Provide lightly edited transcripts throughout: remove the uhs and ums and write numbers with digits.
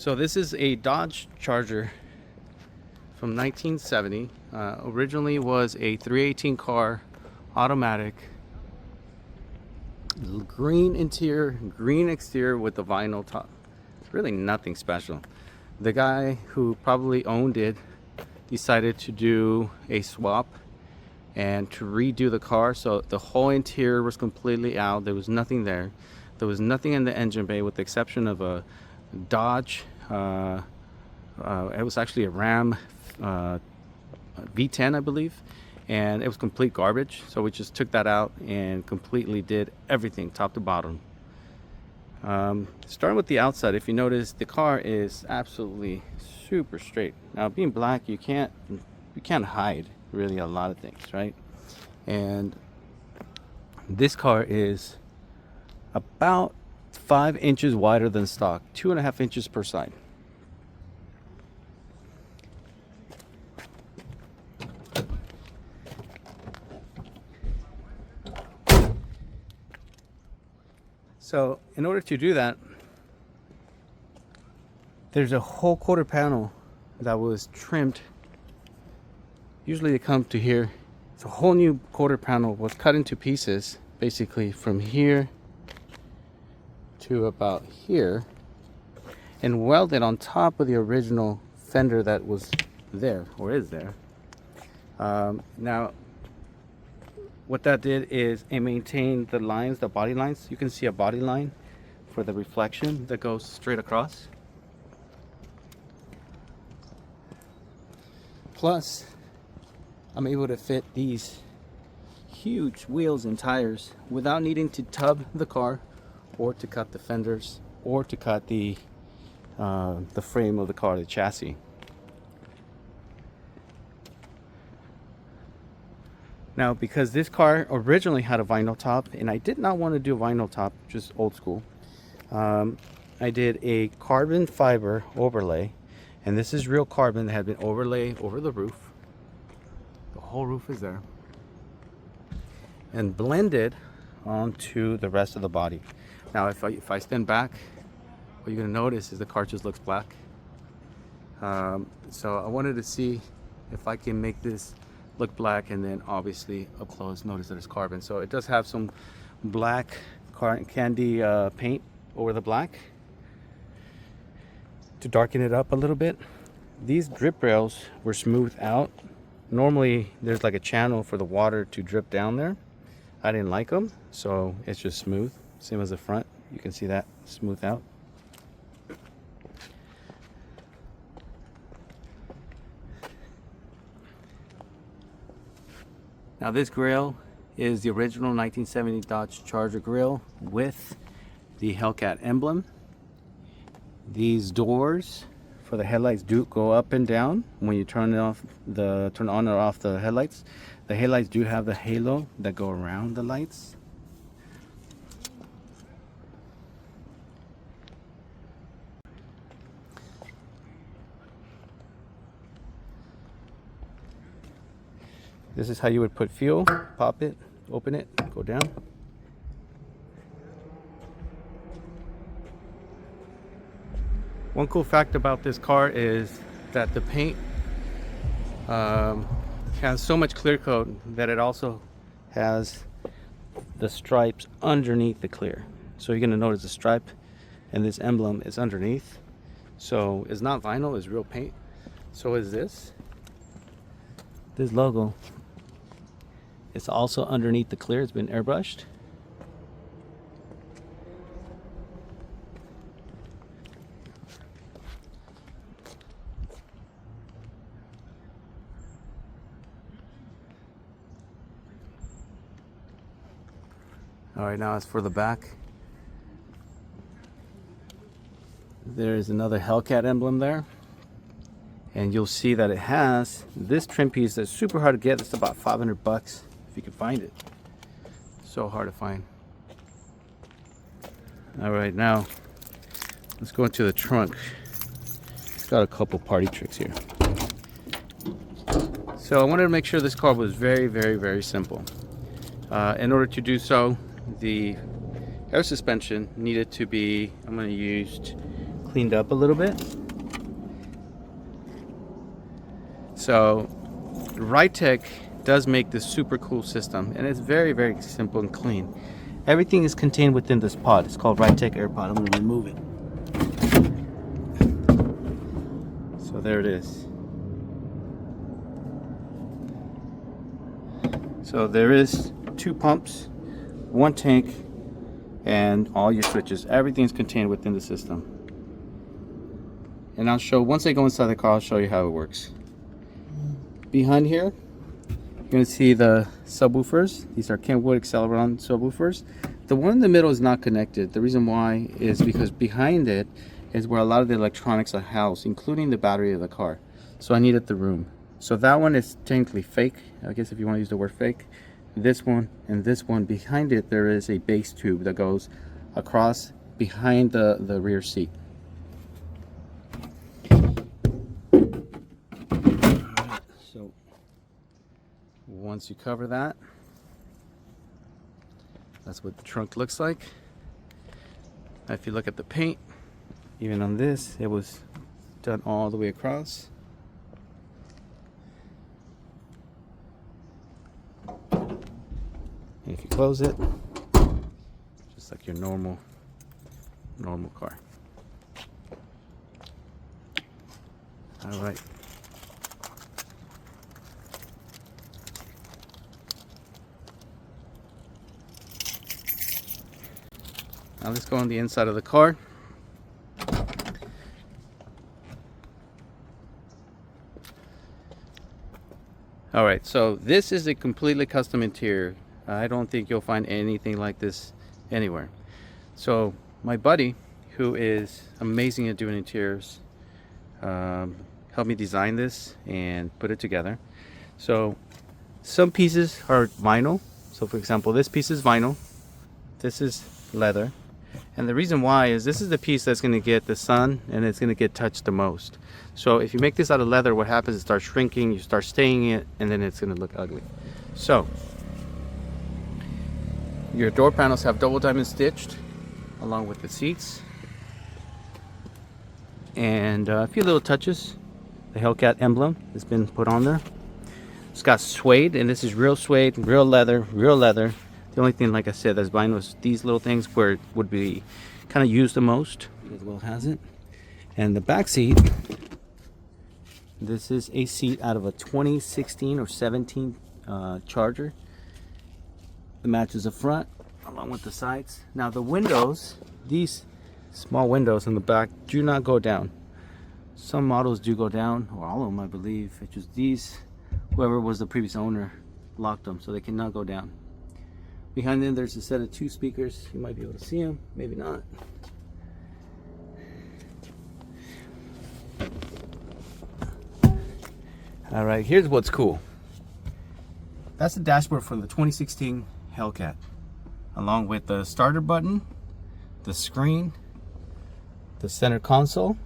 So this is a Dodge Charger from 1970. Originally was a 318 car, automatic, green interior, green exterior with the vinyl top. Really nothing special. The guy who probably owned it decided to do a swap and to redo the car, so the whole interior was completely out. There was nothing there. There was nothing in the engine bay with the exception of a Dodge. It was actually a Ram V10, I believe, and it was complete garbage. So we just took that out and completely did everything top to bottom. Starting with the outside, if you notice, the car is absolutely super straight. Now, being black, you can't hide really a lot of things, right? And this car is about 5 inches wider than stock, 2.5 inches per side. So in order to do that, there's a whole quarter panel that was trimmed. Usually they come to here. It's a whole new quarter panel, was cut into pieces, basically from here to about here, and welded on top of the original fender that was there, or is there. Now, what that did is it maintained the lines, the body lines. You can see a body line for the reflection that goes straight across. Plus, I'm able to fit these huge wheels and tires without needing to tub the car or to cut the fenders or to cut the frame of the car, the chassis. Now, because this car originally had a vinyl top, and I did not want to do a vinyl top, just old school, I did a carbon fiber overlay, and this is real carbon that had been overlaid over the roof. The whole roof is there, and blended onto the rest of the body. Now, if I stand back, what you're going to notice is the car just looks black. So I wanted to see if I can make this look black, and then obviously up close notice that it's carbon. So it does have some black candy paint over the black to darken it up a little bit. These drip rails were smoothed out. Normally there's like a channel for the water to drip down there. I didn't like them, so it's just smooth, same as the front. You can see that smooth out. Now, this grille is the original 1970 Dodge Charger grille with the Hellcat emblem. These doors for the headlights do go up and down when you turn on or off the headlights. The headlights do have the halo that go around the lights. This is how you would put fuel. Pop it, open it, go down. One cool fact about this car is that the paint has so much clear coat that it also has the stripes underneath the clear. So you're gonna notice the stripe and this emblem is underneath. So it's not vinyl, it's real paint. So is this logo. It's also underneath the clear. It's been airbrushed. All right, now as for the back, there is another Hellcat emblem there. And you'll see that it has this trim piece that's super hard to get. It's about 500 bucks if you can find it. So hard to find. All right, now let's go into the trunk. It's got a couple party tricks here. So I wanted to make sure this car was very, very, very simple. In order to do so, the air suspension needed to be, I'm going to use cleaned up a little bit. So Ridetech does make this super cool system, and it's very, very simple and clean. Everything is contained within this pod. It's called Ridetech AirPod. I'm going to remove it. So there it is. So there is 2 pumps, 1 tank, and all your switches. Everything's contained within the system. And I'll show, once I go inside the car, I'll show you how it works. Behind here, you're going to see the subwoofers. These are Kenwood Acceleron subwoofers. The one in the middle is not connected. The reason why is because behind it is where a lot of the electronics are housed, including the battery of the car. So I needed the room. So that one is technically fake, I guess, if you want to use the word fake. This one and this one, behind it there is a base tube that goes across behind the rear seat. So once you cover that, that's what the trunk looks like. Now if you look at the paint, even on this, it was done all the way across. And if you close it, just like your normal car. All right. Now let's go on the inside of the car. All right, so this is a completely custom interior. I don't think you'll find anything like this anywhere. So my buddy, who is amazing at doing interiors, helped me design this and put it together. So some pieces are vinyl. So for example, this piece is vinyl, this is leather. And the reason why is this is the piece that's going to get the sun and it's going to get touched the most. So if you make this out of leather, what happens is it starts shrinking, you start staining it, and then it's going to look ugly. So your door panels have double diamond stitched along with the seats, and a few little touches. The Hellcat emblem has been put on there. It's got suede, and this is real suede, real leather, real leather. The only thing, like I said, that's vinyl is these little things where it would be kind of used the most. As well has it. And the back seat, this is a seat out of a 2016 or 17 Charger. It matches the front along with the sides. Now the windows, these small windows in the back do not go down. Some models do go down, or all of them I believe. It's just these, whoever was the previous owner locked them, so they cannot go down. Behind them there's a set of 2 speakers. You might be able to see them, maybe not. All right, here's what's cool. That's the dashboard from the 2016 Hellcat, along with the starter button, the screen, the center console,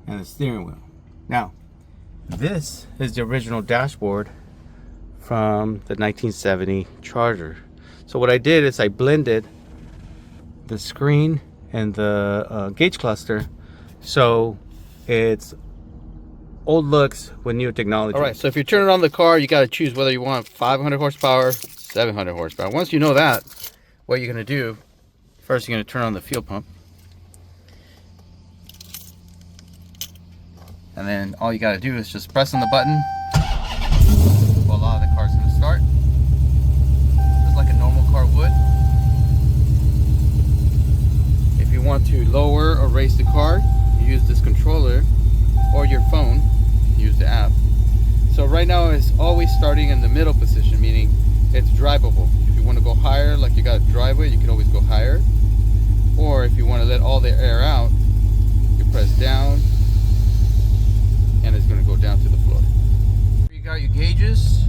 and the steering wheel. Now, this is the original dashboard from the 1970 Charger. So what I did is I blended the screen and the gauge cluster, so it's old looks with new technology. All right, so if you're turning on the car, you got to choose whether you want 500 horsepower, 700 horsepower. Once you know that, what you're going to do, first you're going to turn on the fuel pump. And then all you got to do is just press on the button. Voila, the car's going to start. Just like a normal car would. If you want to lower or raise the car, you use this controller or your phone, use the app. So right now it's always starting in the middle position, meaning it's drivable. If you want to go higher, like you got a driveway, you can always go higher. Or if you want to let all the air out, you press down and it's going to go down to the floor. You got your gauges,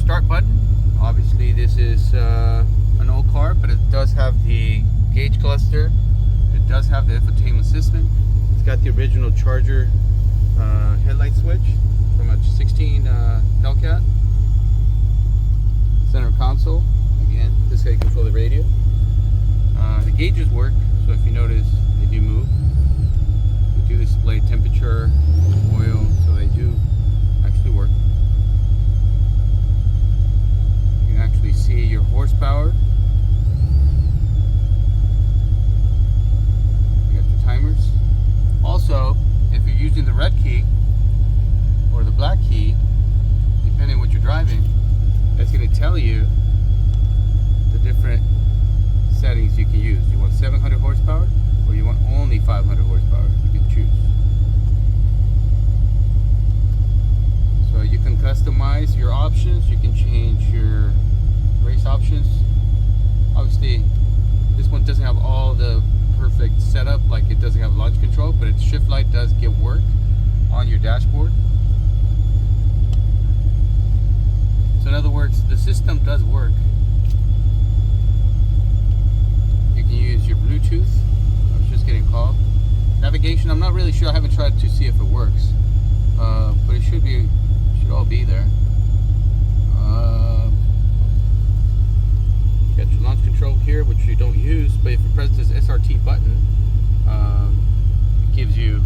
start button. Obviously this is an old car, but it does have the gauge cluster. It does have the infotainment system. It's got the original Charger headlight switch from a 16 Hellcat. Center console, again, this is how you control the radio. The gauges work, so if you notice, they do move. 500 horsepower. You can choose. So you can customize your options. You can change your race options. Obviously, this one doesn't have all the perfect setup, like it doesn't have launch control, but its shift light does give work on your dashboard. So in other words, the system does work. You can use your Bluetooth. I was just getting called. Navigation, I'm not really sure. I haven't tried to see if it works, but it should all be there. Got your launch control here, which you don't use, but if you press this SRT button, it gives you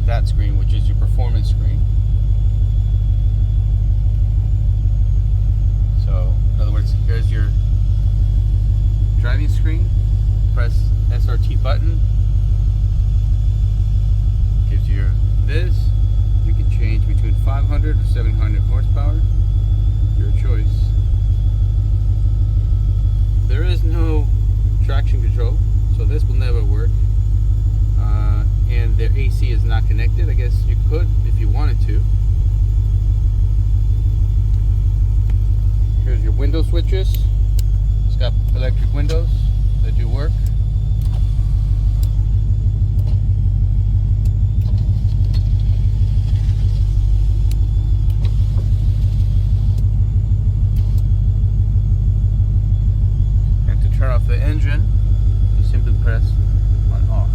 that screen, which is your performance screen. So, in other words, here's your driving screen. Press SRT button. Gives you this. You can change between 500 or 700 horsepower. Your choice. There is no traction control, so this will never work. And their AC is not connected. I guess you could if you wanted to. Here's your window switches. It's got electric windows that do work. And to turn off the engine, you simply press on off.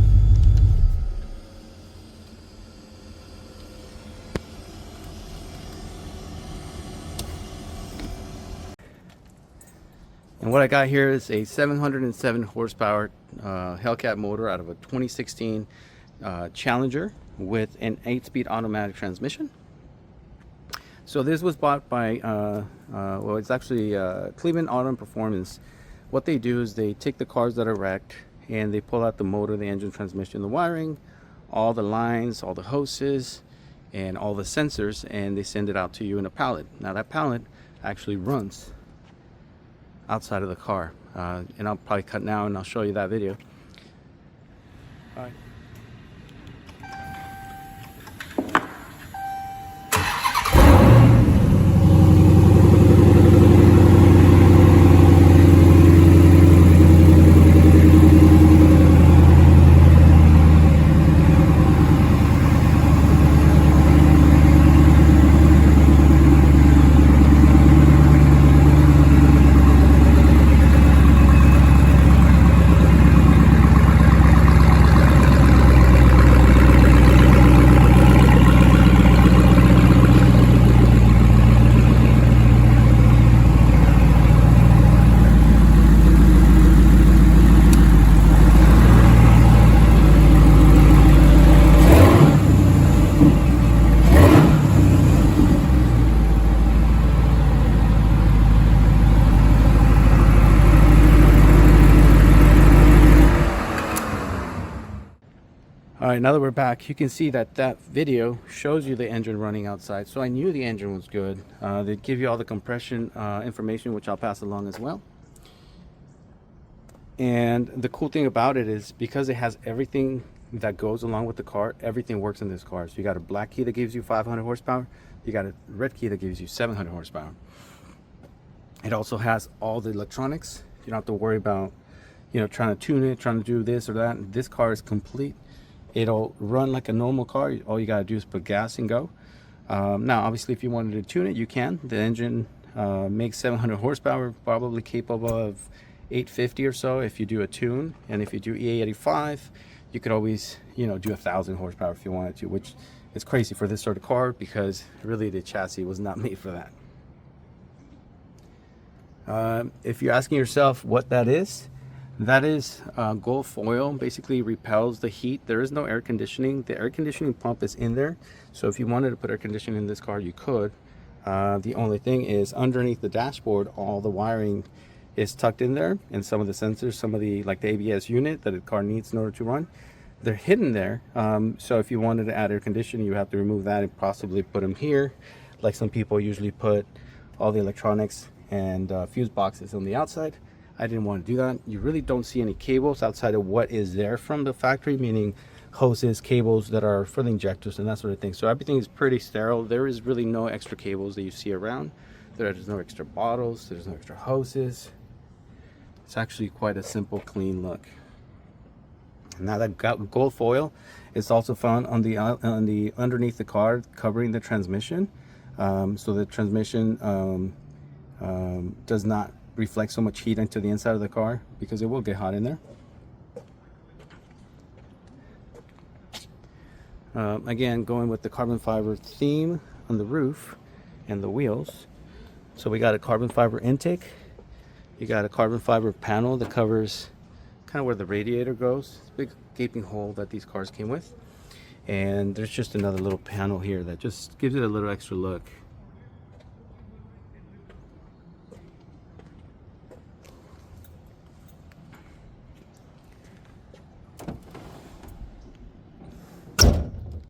And what I got here is a 707 horsepower Hellcat motor out of a 2016 Challenger with an 8-speed automatic transmission. So this was bought by, well, it's actually Cleveland Auto and Performance. What they do is they take the cars that are wrecked and they pull out the motor, the engine, transmission, the wiring, all the lines, all the hoses, and all the sensors, and they send it out to you in a pallet. Now that pallet actually runs outside of the car, and I'll probably cut now and I'll show you that video. All right. All right, now that we're back, you can see that that video shows you the engine running outside. So I knew the engine was good. They give you all the compression information, which I'll pass along as well. And the cool thing about it is because it has everything that goes along with the car, everything works in this car. So you got a black key that gives you 500 horsepower. You got a red key that gives you 700 horsepower. It also has all the electronics. You don't have to worry about, you know, trying to tune it, trying to do this or that. This car is complete. It'll run like a normal car. All you gotta do is put gas and go. Now, obviously, if you wanted to tune it, you can. The engine makes 700 horsepower, probably capable of 850 or so if you do a tune. And if you do E85, you could always, you know, do 1,000 horsepower if you wanted to, which is crazy for this sort of car because really the chassis was not made for that. If you're asking yourself what that is gold foil. Basically repels the heat. There is no air conditioning. The air conditioning pump is in there, so if you wanted to put air conditioning in this car, you could. The only thing is underneath the dashboard, all the wiring is tucked in there, and some of the sensors, some of the, like the ABS unit that the car needs in order to run, they're hidden there. So if you wanted to add air conditioning, you have to remove that and possibly put them here, like some people usually put all the electronics and fuse boxes on the outside. I didn't want to do that. You really don't see any cables outside of what is there from the factory, meaning hoses, cables that are for the injectors and that sort of thing. So everything is pretty sterile. There is really no extra cables that you see around. There's no extra bottles, there's no extra hoses. It's actually quite a simple, clean look. Now that gold foil is also found on the underneath the car, covering the transmission, so the transmission does not reflect so much heat into the inside of the car, because it will get hot in there. Again, going with the carbon fiber theme on the roof and the wheels. So we got a carbon fiber intake. You got a carbon fiber panel that covers kind of where the radiator goes. It's a big gaping hole that these cars came with. And there's just another little panel here that just gives it a little extra look.